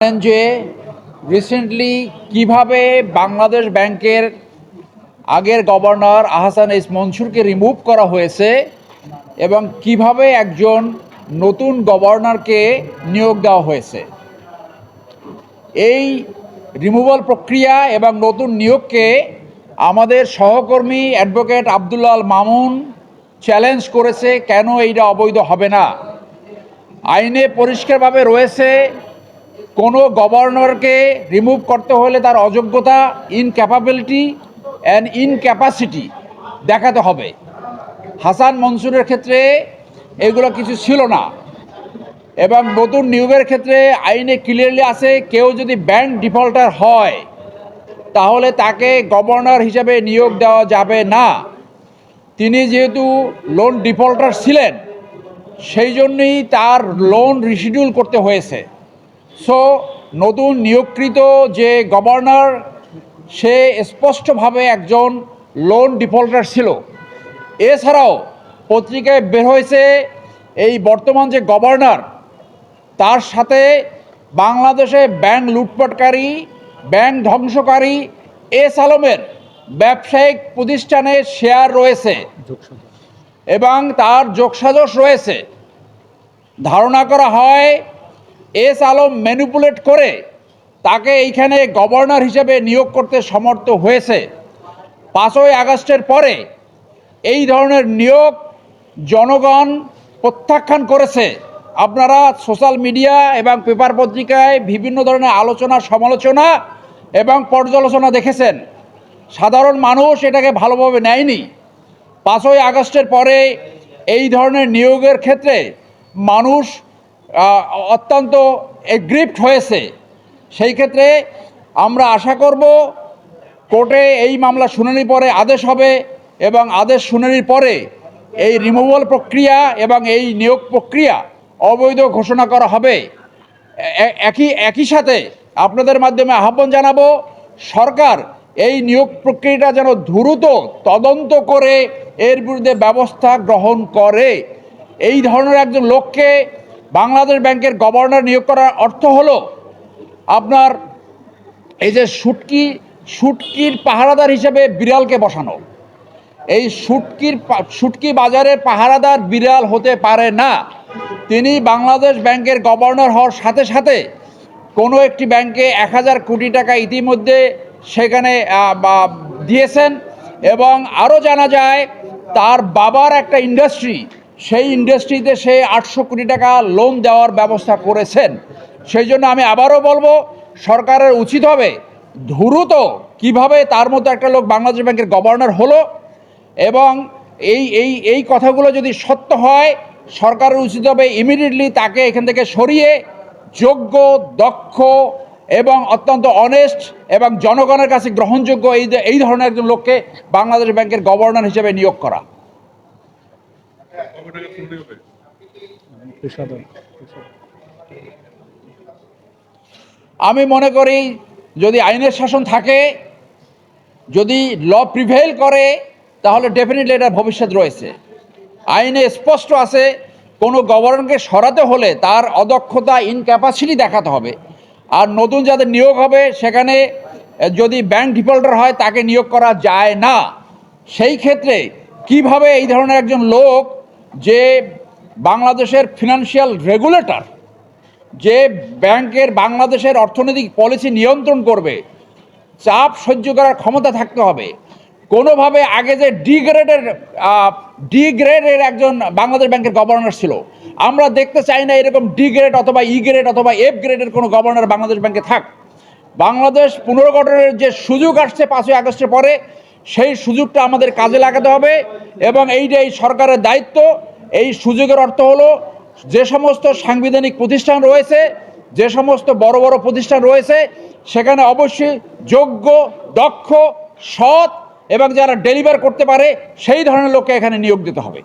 যে রিসেন্টলি কিভাবে বাংলাদেশ ব্যাংকের আগের গভর্নর আহসান এস মনসুরকে রিমুভ করা হয়েছে এবং কিভাবে একজন নতুন গভর্নরকে নিয়োগ দেওয়া হয়েছে। এই রিমুভাল প্রক্রিয়া এবং নতুন নিয়োগকে আমাদের সহকর্মী অ্যাডভোকেট আব্দুল্লাহ আল মামুন চ্যালেঞ্জ করেছে, কেন এইটা অবৈধ হবে না। আইনে পরিষ্কারভাবে রয়েছে কোনো গভর্নরকে রিমুভ করতে হলে তার অযোগ্যতা, ইনক্যাপাবিলিটি অ্যান্ড ইনক্যাপাসিটি দেখাতে হবে। হাসান মনসুরের ক্ষেত্রে এগুলো কিছু ছিল না এবং নতুন নিয়োগের ক্ষেত্রে আইনে ক্লিয়ারলি আছে, কেউ যদি ব্যাংক ডিফল্টার হয় তাহলে তাকে গভর্নর হিসেবে নিয়োগ দেওয়া যাবে না। তিনি যেহেতু লোন ডিফল্টার ছিলেন সেই জন্যই তার লোন রিশিডিউল করতে হয়েছে। সো নতুন নিয়োগকৃত যে গভর্নর সে স্পষ্টভাবে একজন লোন ডিফল্টার ছিল। এছাড়াও পত্রিকায় বের হয়েছে এই বর্তমান যে গভর্নর তার সাথে বাংলাদেশে ব্যাংক লুটপাটকারী, ব্যাংক ধ্বংসকারী এস আলমের ব্যবসায়িক প্রতিষ্ঠানের শেয়ার রয়েছে এবং তার যোগসাজশ রয়েছে। ধারণা করা হয় এস আলম ম্যানিপুলেট করে তাকে এইখানে গভর্নর হিসেবে নিয়োগ করতে সমর্থ হয়েছে। 5ই আগস্টের পরে এই ধরনের নিয়োগ জনগণ প্রত্যাখ্যান করেছে। আপনারা সোশ্যাল মিডিয়া এবং পেপার পত্রিকায় বিভিন্ন ধরনের আলোচনা, সমালোচনা এবং পর্যালোচনা দেখেছেন। সাধারণ মানুষ এটাকে ভালোভাবে নেয়নি। 5ই আগস্টের পরে এই ধরনের নিয়োগের ক্ষেত্রে মানুষ অত্যন্ত এগ্রিভড হয়েছে। সেই ক্ষেত্রে আমরা আশা করব কোর্টে এই মামলা শুনানির পরে আদেশ হবে এবং আদেশ শুনানির পরে এই রিমুভাল প্রক্রিয়া এবং এই নিয়োগ প্রক্রিয়া অবৈধ ঘোষণা করা হবে। একই সাথে আপনাদের মাধ্যমে আহ্বান জানাবো, সরকার এই নিয়োগ প্রক্রিয়াটা যেন দ্রুত তদন্ত করে এর বিরুদ্ধে ব্যবস্থা গ্রহণ করে। এই ধরনের একজন লোককে বাংলাদেশ ব্যাংকের গভর্নর নিয়োগ করার অর্থ হলো আপনার এই যে শুটকির পাহারাদার হিসেবে বিড়ালকে বসানো। এই শুটকি বাজারের পাহারাদার বিড়াল হতে পারে না। তিনি বাংলাদেশ ব্যাংকের গভর্নর হওয়ার সাথে সাথে কোনো একটি ব্যাংকে 1000 কোটি টাকা ইতিমধ্যে সেখানে দিয়েছেন এবং আরও জানা যায় তার বাবার একটা ইন্ডাস্ট্রি, সেই ইন্ডাস্ট্রিতে সে 800 কোটি টাকা লোন দেওয়ার ব্যবস্থা করেছেন। সেই জন্য আমি আবারও বলবো, সরকারের উচিত হবে দ্রুত কিভাবে তার মতো একটা লোক বাংলাদেশ ব্যাংকের গভর্নর হলো এবং এই কথাগুলো যদি সত্য হয় সরকারের উচিত হবে ইমিডিয়েটলি তাকে এখান থেকে সরিয়ে যোগ্য, দক্ষ এবং অত্যন্ত অনেস্ট এবং জনগণের কাছে গ্রহণযোগ্য এই ধরনের একজন লোককে বাংলাদেশ ব্যাংকের গভর্নর হিসেবে নিয়োগ করা। আমি মনে করি যদি আইনের শাসন থাকে, যদি ল প্রিভেইল করে তাহলে ডেফিনেটলি এটা ভবিষ্যৎ রয়েছে। আইনে স্পষ্ট আছে কোনো গভর্নরকে সরাতে হলে তার অদক্ষতা, ইনক্যাপাসিটি দেখাতে হবে। আর নতুন যাদের নিয়োগ হবে সেখানে যদি ব্যাংক ডিফল্টার হয় তাকে নিয়োগ করা যায় না। সেই ক্ষেত্রে কিভাবে এই ধরনের একজন লোক যে বাংলাদেশের ফিনান্সিয়াল রেগুলেটর, যে ব্যাংকের বাংলাদেশের অর্থনৈতিক পলিসি নিয়ন্ত্রণ করবে, চাপ সহ্য করার ক্ষমতা থাকতে হবে। কোনোভাবে আগে যে ডি গ্রেডের একজন বাংলাদেশ ব্যাংকের গভর্নর ছিল, আমরা দেখতে চাই না এরকম ডি গ্রেড অথবা ই গ্রেড অথবা এফ গ্রেডের কোনো গভর্নর বাংলাদেশ ব্যাংকে থাক। বাংলাদেশ পুনর্গঠনের যে সুযোগ আসছে 5ই আগস্টের পরে, সেই সুযোগটা আমাদের কাজে লাগাতে হবে এবং এইটাই সরকারের দায়িত্ব। এই সুযোগের অর্থ হলো যে সমস্ত সাংবিধানিক প্রতিষ্ঠান রয়েছে, যে সমস্ত বড় বড় প্রতিষ্ঠান রয়েছে সেখানে অবশ্যই যোগ্য, দক্ষ, সৎ এবং যারা ডেলিভার করতে পারে সেই ধরনের লোককে এখানে নিয়োগ দিতে হবে।